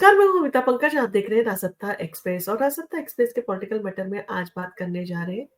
नमस्कार, मैं हूँ अमिता पंकज। आप देख रहे हैं राजसत्ता एक्सप्रेस और राजसत्ता एक्सप्रेस के पॉलिटिकल मैटर में आज बात करने जा रहे हैं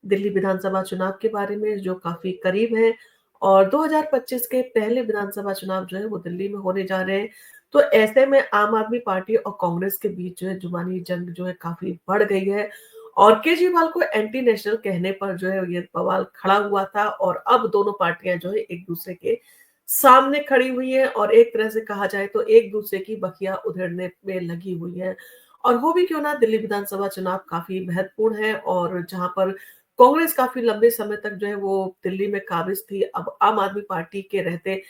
दिल्ली विधानसभा चुनाव के बारे में, जो काफी करीब है और 2025 के पहले विधानसभा चुनाव जो है वो दिल्ली में होने जा रहे हैं। तो ऐसे में आम आदमी पार्टी और कांग्रेस के बीच जो है जुबानी जंग जो है काफी बढ़ गई है और केजरीवाल को एंटी नेशनल कहने पर जो है ये बवाल खड़ा हुआ था और अब दोनों पार्टियां जो है एक दूसरे के सामने खड़ी हुई है और एक तरह से कहा जाए तो एक दूसरे की बखिया उधेड़ने में लगी हुई है। और हो भी क्यों ना, दिल्ली विधानसभा चुनाव काफी महत्वपूर्ण है और जहां पर कांग्रेस काफी लंबे समय तक जो है वो दिल्ली में काबिज थी, अब आम आदमी पार्टी के रहते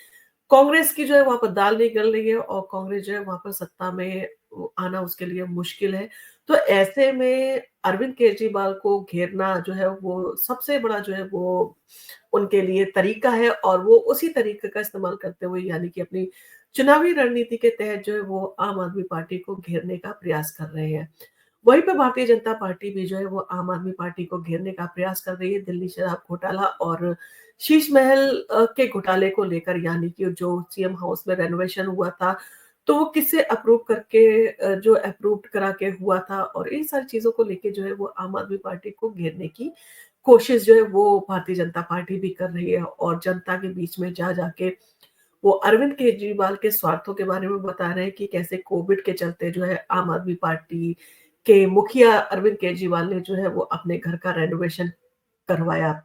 कांग्रेस की जो है वहां पर दाल नहीं गल रही है और कांग्रेस जो है वहां पर सत्ता में आना उसके लिए मुश्किल है। तो ऐसे में अरविंद केजरीवाल को घेरना जो है वो सबसे बड़ा जो है वो उनके लिए तरीका है और वो उसी तरीके का इस्तेमाल करते हुए, यानी कि अपनी चुनावी रणनीति के तहत जो है वो आम आदमी पार्टी को घेरने का प्रयास कर रहे हैं। वहीं पे भारतीय जनता पार्टी भी जो है वो आम आदमी पार्टी को घेरने का प्रयास कर रही है दिल्ली शराब घोटाला और शीश महल के घोटाले को लेकर, यानी कि जो सीएम हाउस में रेनोवेशन हुआ था तो वो किससे अप्रूव करके जो अप्रूव्ड करा के हुआ था और इन सारी चीजों को लेके जो है वो आम आदमी पार्टी को घेरने की कोशिश जो है वो भारतीय जनता पार्टी भी कर रही है और जनता के बीच में जा जाके वो अरविंद केजरीवाल के स्वार्थों के बारे में बता रहे हैं कि कैसे कोविड के चलते जो है आम आदमी पार्टी के मुखिया अरविंद केजरीवाल ने जो है वो अपने घर का रेनोवेशन करवाया,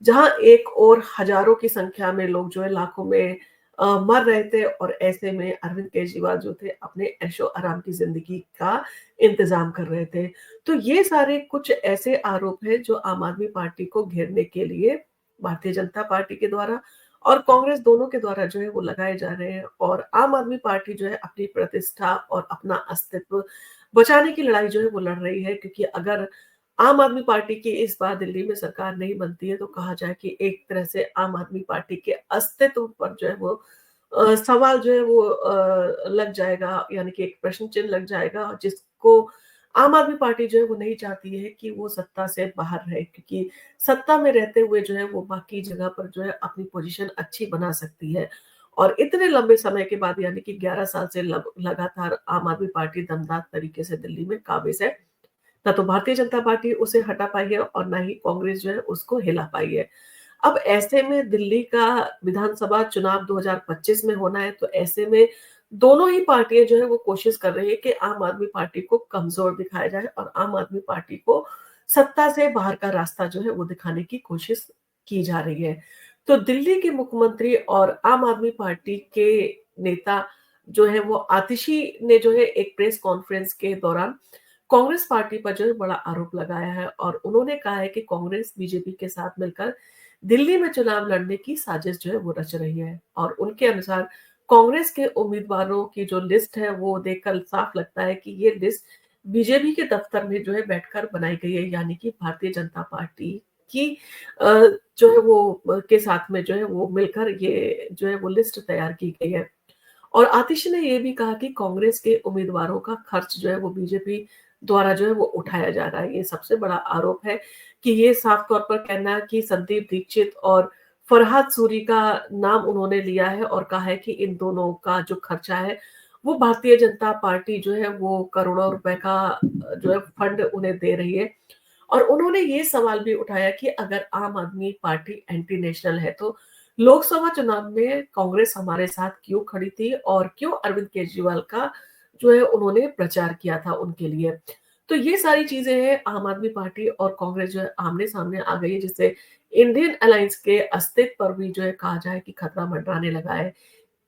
जहां एक और हजारों की संख्या में लोग जो है लाखों में मर रहे थे और ऐसे में अरविंद केजरीवाल जो थे अपने ऐशो आराम की जिंदगी का इंतजाम कर रहे थे। तो ये सारे कुछ ऐसे आरोप हैं जो आम आदमी पार्टी को घेरने के लिए भारतीय जनता पार्टी के द्वारा और कांग्रेस दोनों के द्वारा जो है वो लगाए जा रहे हैं और आम आदमी पार्टी जो है अपनी प्रतिष्ठा और अपना अस्तित्व बचाने की लड़ाई जो है वो लड़ रही है, क्योंकि अगर आम आदमी पार्टी की इस बार दिल्ली में सरकार नहीं बनती है तो कहा जाए कि एक तरह से आम आदमी पार्टी के अस्तित्व पर जो है वो सवाल जो है वो लग जाएगा, यानी कि एक प्रश्न चिन्ह लग जाएगा, जिसको आम आदमी पार्टी जो है वो नहीं चाहती है कि वो सत्ता से बाहर रहे, क्योंकि सत्ता में रहते हुए जो है वो बाकी जगह पर जो है अपनी पोजीशन अच्छी बना सकती है। और इतने लंबे समय के बाद, यानी कि 11 साल से लगातार आम आदमी पार्टी दमदार तरीके से दिल्ली में काबिज है, ना तो भारतीय जनता पार्टी उसे हटा पाई है और ना ही कांग्रेस जो है उसको हिला पाई है। अब ऐसे में दिल्ली का विधानसभा चुनाव 2025 में होना है, तो ऐसे में दोनों ही पार्टियां जो है वो कोशिश कर रही है कि आम आदमी पार्टी को कमजोर दिखाया जाए और आम आदमी पार्टी को सत्ता से बाहर का रास्ता जो है वो दिखाने की कोशिश की जा रही है। तो दिल्ली के मुख्यमंत्री और आम आदमी पार्टी के नेता जो है वो आतिशी ने जो है एक प्रेस कॉन्फ्रेंस के दौरान कांग्रेस पार्टी पर जो है बड़ा आरोप लगाया है और उन्होंने कहा है कि कांग्रेस बीजेपी के साथ मिलकर दिल्ली में चुनाव लड़ने की साजिश जो है वो रच रही है और उनके अनुसार कांग्रेस के उम्मीदवारों की जो लिस्ट है वो देखकर साफ लगता है कि ये लिस्ट बीजेपी के दफ्तर में जो है बैठकर बनाई गई है, यानी कि भारतीय जनता पार्टी की जो है वो के साथ में जो है वो मिलकर ये जो है वो लिस्ट तैयार की गई है। और आतिश ने ये भी कहा कि कांग्रेस के उम्मीदवारों का खर्च जो है वो बीजेपी द्वारा जो है वो उठाया जा रहा है। ये सबसे बड़ा आरोप है कि ये साफ तौर पर कहना है कि संदीप दीक्षित और फरहाद सूरी का नाम उन्होंने लिया है और कहा है कि इन दोनों का जो खर्चा है वो भारतीय जनता पार्टी जो है वो करोड़ों रुपए का जो है फंड उन्हें दे रही है। और उन्होंने ये सवाल भी उठाया कि अगर आम आदमी पार्टी एंटी नेशनल है तो लोकसभा चुनाव में कांग्रेस हमारे साथ क्यों खड़ी थी और क्यों अरविंद केजरीवाल का जो है उन्होंने प्रचार किया था उनके लिए। तो ये सारी चीजें हैं, आम आदमी पार्टी और कांग्रेस जो है आमने सामने आ गई है, जिससे इंडियन अलायंस के अस्तित्व पर भी जो है कहा जाए कि खतरा मंडराने लगा है।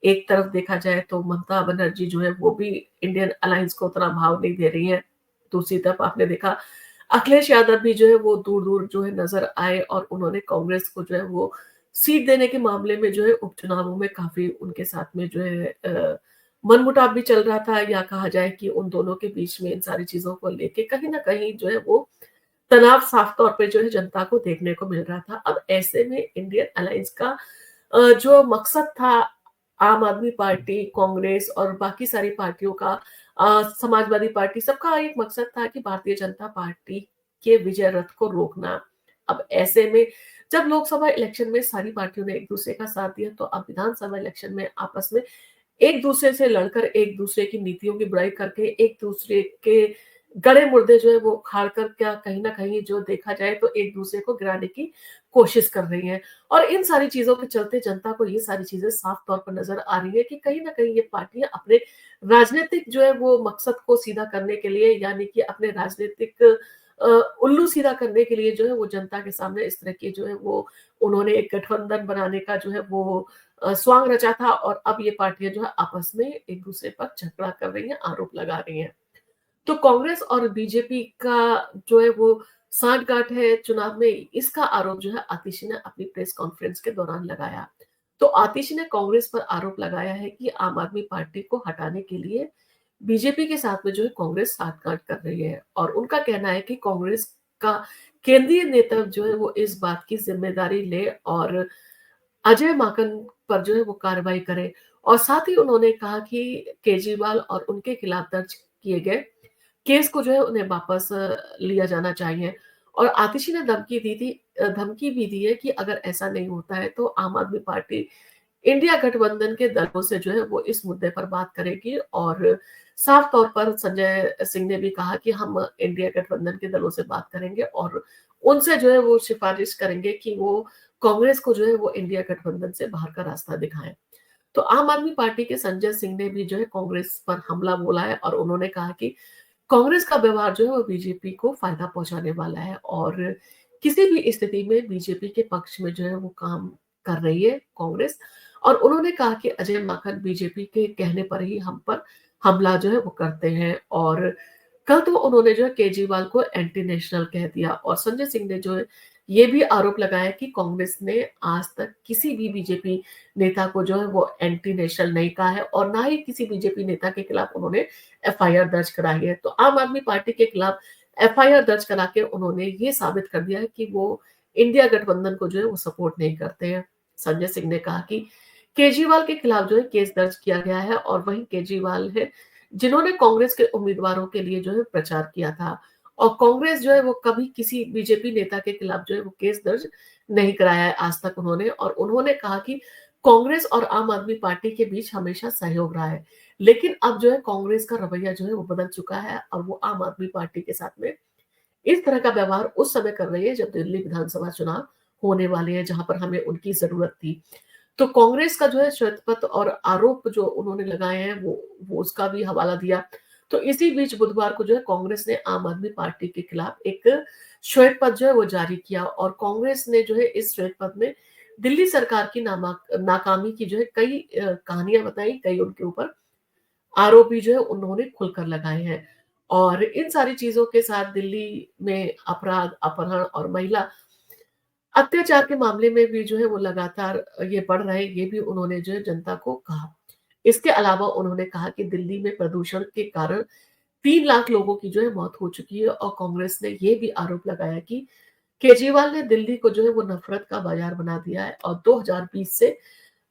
एक तरफ देखा जाए तो ममता बनर्जी जो है वो भी इंडियन अलायंस को उतना भाव नहीं दे रही है। दूसरी तरफ आपने देखा अखिलेश यादव भी जो है वो दूर-दूर जो है नज़र आए और उन्होंने कांग्रेस को जो है वो सीट देने के मामले में जो है उपचुनावों में काफ़ी उनके साथ में जो है मनमुटाव भी चल रहा था, या कहा जाए कि उन दोनों के बीच में इन सारी चीज़ों को लेके कहीं न कहीं जो है वो तनाव साफ तौर पे जो है जनता को देखने को मिल रहा था। अब ऐसे में इंडियन अलायंस का जो मकसद था, आम आदमी पार्टी, कांग्रेस और बाकी सारी पार्टियों का, समाजवादी पार्टी, सबका एक मकसद था कि भारतीय जनता पार्टी के विजय रथ को रोकना। अब ऐसे में जब लोकसभा इलेक्शन में सारी पार्टियों ने एक दूसरे का साथ दिया, तो अब विधानसभा इलेक्शन में आपस में एक-दूसरे से लड़कर, एक-दूसरे की नीतियों की बुराई करके, एक-दूसरे के गड़े मुर्दे जो है वो उखाड़ कर क्या कहीं न कहीं जो देखा जाए तो एक-दूसरे को गिराने की कोशिश कर रही हैं। और इन सारी चीज़ों के चलते जनता को ये सारी चीज़ें साफ तौर पर नज़र आ रही है कि कहीं न कहीं ये पार्टियाँ अपने राजनीतिक जो है वो मकसद को सीधा करने के लिए, यानी कि अपने राजनीतिक अ, उल्लू सीधा करने के लिए जो है वो जनता के सामने इस तरह की जो है वो उन्होंने एक गठबंधन बनाने का जो है वो स्वांग रचा था, और अब ये पार्टियाँ जो है आपस में एक-दूसरे पर झगड़ा कर रही हैं, आरोप लगा रही हैं। तो कांग्रेस और बीजेपी का जो है वो साठगांठ है चुनाव में, इसका आरोप जो है आतिशी ने अपनी प्रेस कॉन्फ्रेंस के दौरान लगाया। तो आतिशी ने कांग्रेस पर आरोप लगाया है कि आम आदमी पार्टी को हटाने के लिए बीजेपी के साथ में जो है कांग्रेस साठगांठ कर रही है, और उनका कहना है कि कांग्रेस का केंद्रीय नेता जो है वो इस बात की जिम्मेदारी ले और अजय माकन पर जो है वो कार्रवाई करे। और साथ ही उन्होंने कहा कि केजरीवाल और उनके खिलाफ दर्ज किए गए केस को जो है उन्हें वापस लिया जाना चाहिए। और आतिशी ने धमकी भी दी है कि अगर ऐसा नहीं होता है तो आम आदमी पार्टी इंडिया गठबंधन के दलों से जो है वो इस मुद्दे पर बात करेगी। और साफ तौर पर संजय सिंह ने भी कहा कि हम इंडिया गठबंधन के दलों से बात करेंगे और उनसे जो है वो सिफारिश करेंगे कि वो कांग्रेस को जो है वो इंडिया गठबंधन से बाहर का रास्ता दिखाएं। तो आम आदमी पार्टी के संजय सिंह ने भी जो है कांग्रेस पर हमला बोला है, और उन्होंने कहा कि कांग्रेस का व्यवहार जो है वो बीजेपी को फायदा पहुंचाने वाला है, और किसी भी स्थिति में बीजेपी के पक्ष में जो है वो काम कर रही है कांग्रेस। और उन्होंने कहा कि अजय माकन बीजेपी के कहने पर ही हम पर हमला जो है वो करते हैं। और कल तो उन्होंने जो है केजरीवाल को एंटी नेशनल कह दिया, और संजय सिंह ने जो है ये भी आरोप लगाया कि कांग्रेस ने आज तक किसी भी बीजेपी नेता को जो है वो एंटी नेशनल नहीं कहा है, और ना ही किसी बीजेपी नेता के खिलाफ उन्होंने एफआईआर दर्ज कराई है। तो आम आदमी पार्टी के खिलाफ एफआईआर दर्ज करा के उन्होंने ये साबित कर दिया है कि वो इंडिया गठबंधन को जो है वो सपोर्ट नहीं करते हैं। संजय सिंह ने कहा कि केजरीवाल के खिलाफ जो है केस दर्ज किया गया है, और वही केजरीवाल है जिन्होंने कांग्रेस के उम्मीदवारों के लिए जो है प्रचार किया था, और कांग्रेस जो है वो कभी किसी बीजेपी नेता के खिलाफ जो है वो केस दर्ज नहीं कराया है आज तक उन्होंने। और उन्होंने कहा कि कांग्रेस और आम आदमी पार्टी के बीच हमेशा सहयोग रहा है, लेकिन अब जो है कांग्रेस का रवैया जो है वो बदल चुका है, और वो आम आदमी पार्टी के साथ में इस तरह का व्यवहार उस समय कर रही है जब दिल्ली विधानसभा चुनाव होने वाले हैं, जहां पर हमें उनकी जरूरत थी। तो कांग्रेस का जो है श्वेत पत्र और आरोप जो उन्होंने लगाए हैं वो उसका भी हवाला दिया। तो इसी बीच बुधवार को जो है कांग्रेस ने आम आदमी पार्टी के खिलाफ एक श्वेत पत्र जो है वो जारी किया, और कांग्रेस ने जो है इस श्वेत पत्र में दिल्ली सरकार की नाकामी की जो है कई कहानियां बताई, कई उनके ऊपर आरोप भी जो है उन्होंने खुलकर लगाए हैं। और इन सारी चीजों के साथ दिल्ली में अपराध, अपहरण और महिला अत्याचार के मामले में भी जो है वो लगातार ये बढ़ रहे हैं, ये भी उन्होंने जो है जनता को कहा। इसके अलावा उन्होंने कहा कि दिल्ली में प्रदूषण के कारण 3 लाख लोगों की जो है मौत हो चुकी है, और कांग्रेस ने ये भी आरोप लगाया कि केजरीवाल ने दिल्ली को जो है वो नफरत का बाजार बना दिया है, और 2020 से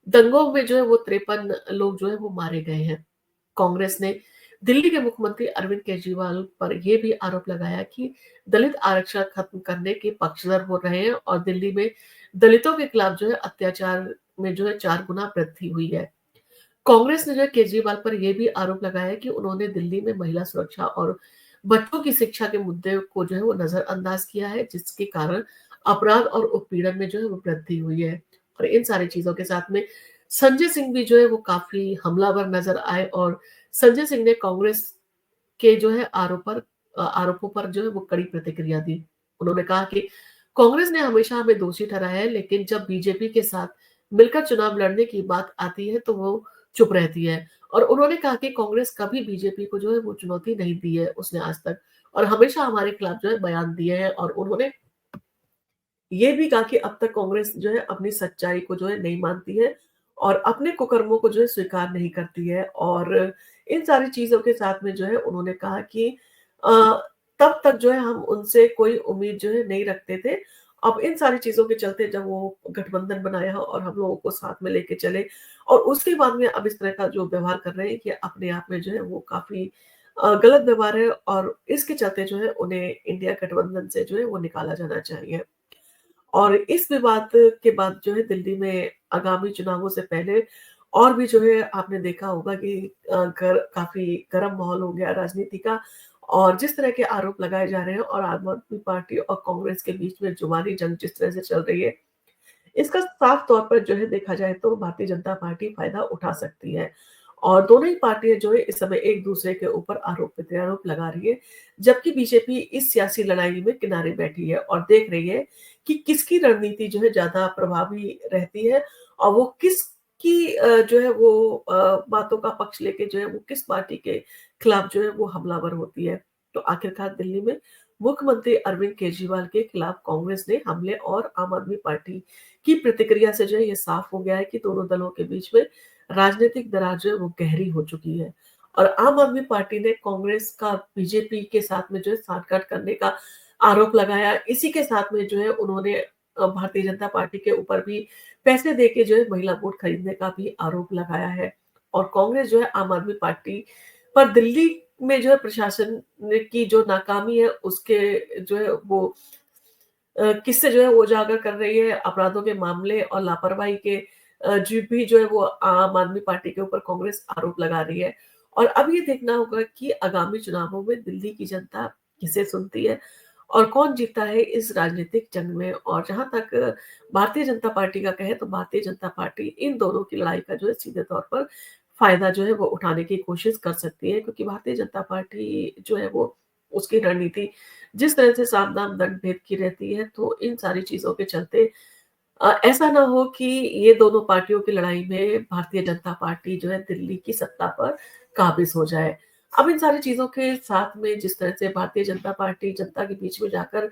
दंगों में जो है वो 53 लोग जो है वो मारे गए हैं। कांग्रेस ने दिल्ली के मुख्यमंत्री अरविंद केजरीवाल पर यह भी आरोप लगाया कि दलित आरक्षण खत्म करने के पक्षधर हो रहे हैं, और दिल्ली में दलितों के खिलाफ जो है अत्याचार में जो है 4 गुना वृद्धि हुई है। कांग्रेस ने जो है केजरीवाल पर यह भी आरोप लगाया कि उन्होंने दिल्ली में महिला सुरक्षा और बच्चों की शिक्षा के मुद्दे को जो है वो नजरअंदाज किया है, जिसके कारण अपराध और उत्पीड़न में जो है वो वृद्धि हुई है। और इन सारी चीजों के साथ में संजय सिंह भी जो है वो काफी हमलावर नजर आए, और संजय सिंह ने कांग्रेस के जो है आरोपों पर जो है वो कड़ी प्रतिक्रिया दी। उन्होंने कहा कि कांग्रेस ने हमेशा हमें दोषी ठहराया है, लेकिन जब बीजेपी के साथ मिलकर चुनाव लड़ने की बात आती है तो वो चुप रहती है। और उन्होंने कहा कि कांग्रेस कभी बीजेपी को जो है वो चुनौती नहीं दी है उसने आज तक, और हमेशा हमारे खिलाफ जो है बयान दिए हैं। और उन्होंने ये भी कहा कि अब तक कांग्रेस जो है अपनी सच्चाई को जो है नहीं मानती है, और अपने कुकर्मों को जो है स्वीकार नहीं करती है। और इन सारी चीजों के साथ में जो है उन्होंने कहा कि अ, तब तक जो है हम उनसे कोई उम्मीद जो है नहीं रखते थे। अब इन सारी चीजों के चलते जब वो गठबंधन बनाया और हम लोगों को साथ में लेके चले, और उसके बाद में अब इस तरह का जो व्यवहार कर रहे हैं कि अपने आप में जो है वो काफी गलत व्यवहार है, और इसके चलते जो है उन्हें इंडिया गठबंधन से जो है वो निकाला जाना चाहिए। और इस विवाद के बाद जो है दिल्ली में आगामी चुनावों से पहले और भी जो है आपने देखा होगा कि काफ़ी गर्म माहौल हो गया राजनीति का और जिस तरह के आरोप लगाए जा रहे हैं और आम आदमी पार्टी और कांग्रेस के बीच में जुबानी जंग जिस तरह से चल रही है, इसका साफ तौर पर जो है देखा जाए तो भारतीय जनता पार्टी फ़ायदा उठा सकती है। और दोनों ही पार्टियाँ जो है इस समय एक-दूसरे के ऊपर आरोप-प्रत्यारोप लगा रही है, जबकि बीजेपी इस सियासी लड़ाई में किनारे बैठी है और देख रही है कि किसकी रणनीति जो है ज़्यादा प्रभावी रहती है और वो किसकी जो है वो बातों का पक्ष लेके जो है वो किस पार्टी के खिलाफ जो है वो हमलावर होती है। तो आखिरकार दिल्ली में मुख्यमंत्री अरविंद केजरीवाल के खिलाफ कांग्रेस ने हमले और आम आदमी पार्टी की प्रतिक्रिया से जो है ये साफ हो गया है कि दोनों दलों के बीच में राजनीतिक दरार जो है वो गहरी हो चुकी है। और आम आदमी पार्टी ने कांग्रेस का बीजेपी के साथ में जो है साठगांठ करने का आरोप लगाया। इसी के साथ में जो है उन्होंने भारतीय जनता पार्टी के ऊपर भी पैसे देके जो है महिला वोट खरीदने का भी आरोप लगाया है। और कांग्रेस जो है आम आदमी पार्टी पर दिल्ली में जो है प्रशासन ने की जो नाकामी है उसके जो है वो किस्से जो है वो उजागर कर रही है, अपराधों के मामले और लापरवाही के जी भी जो है वो आम आदमी पार्टी के ऊपर कांग्रेस आरोप लगा रही है। और अब ये देखना होगा कि आगामी चुनावों में दिल्ली की जनता किसे सुनती है और कौन जीतता है इस राजनीतिक जंग में। और जहाँ तक भारतीय जनता पार्टी का कहें तो भारतीय जनता पार्टी इन दोनों की लड़ाई का जो है सीधे तौर पर फ़ायदा जो है वो उठाने की कोशिश कर सकती है क्योंकि भारतीय जनता पार्टी जो है वो उसकी रणनीति जिस तरह से साम-दाम, दंड-भेद की रहती है, तो इन सारी चीज़ों के चलते ऐसा ना हो कि ये दोनों पार्टियों की लड़ाई में भारतीय जनता पार्टी जो है दिल्ली की सत्ता पर काबिज़ हो जाए। अब इन सारी चीज़ों के साथ में जिस तरह से भारतीय जनता पार्टी जनता के बीच में जाकर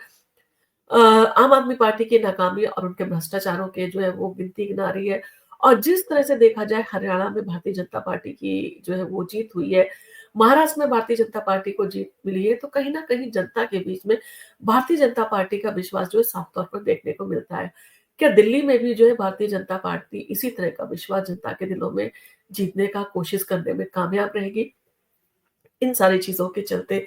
आम आदमी पार्टी की नाकामी और उनके भ्रष्टाचारों के जो है वो गिनती गिना रही है और जिस तरह से देखा जाए हरियाणा में भारतीय जनता पार्टी की जो है वो जीत हुई है, महाराष्ट्र में भारतीय जनता पार्टी को जीत मिली है, तो कहीं न कहीं जनता के बीच में भारतीय जनता पार्टी का विश्वास जो है साफ तौर पर देखने को मिलता है। क्या दिल्ली में भी जो है भारतीय जनता पार्टी इसी तरह का विश्वास जनता के दिलों में जीतने का कोशिश करने में कामयाब रहेगी? इन सारी चीज़ों के चलते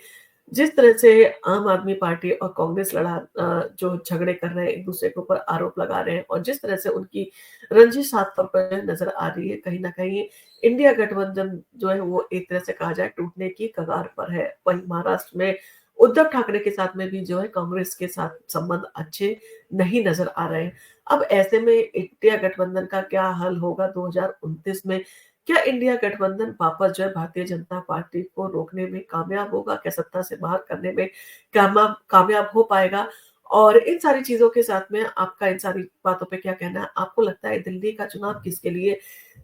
जिस तरह से आम आदमी पार्टी और कांग्रेस जो झगड़े कर रहे हैं, एक-दूसरे के ऊपर आरोप लगा रहे हैं और जिस तरह से उनकी रंजिश साफ तौर पर नज़र आ रही है, कहीं न कहीं इंडिया गठबंधन जो है वो एक तरह से कहा जाए टूटने की कगार पर है। वहीं महाराष्ट्र में उद्धव ठाकरे के साथ में भी जो है कांग्रेस के साथ संबंध अच्छे नहीं नज़र आ रहे हैं। अब ऐसे में इंडिया गठबंधन का क्या हल होगा 2029 में? क्या इंडिया गठबंधन वापस जो है भारतीय जनता पार्टी को रोकने में कामयाब होगा? क्या सत्ता से बाहर करने में कामयाब हो पाएगा? और इन सारी चीज़ों के साथ में आपका इन सारी बातों पे क्या कहना है? आपको लगता है दिल्ली का चुनाव किसके लिए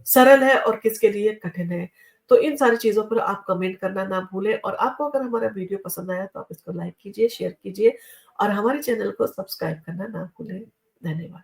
सरल है और किसके लिए कठिन है? तो इन सारी चीज़ों पर आप कमेंट करना ना भूलें और आपको अगर हमारा वीडियो पसंद आया तो आप इसको लाइक कीजिए, शेयर कीजिए और हमारे चैनल को सब्सक्राइब करना ना भूलें। धन्यवाद।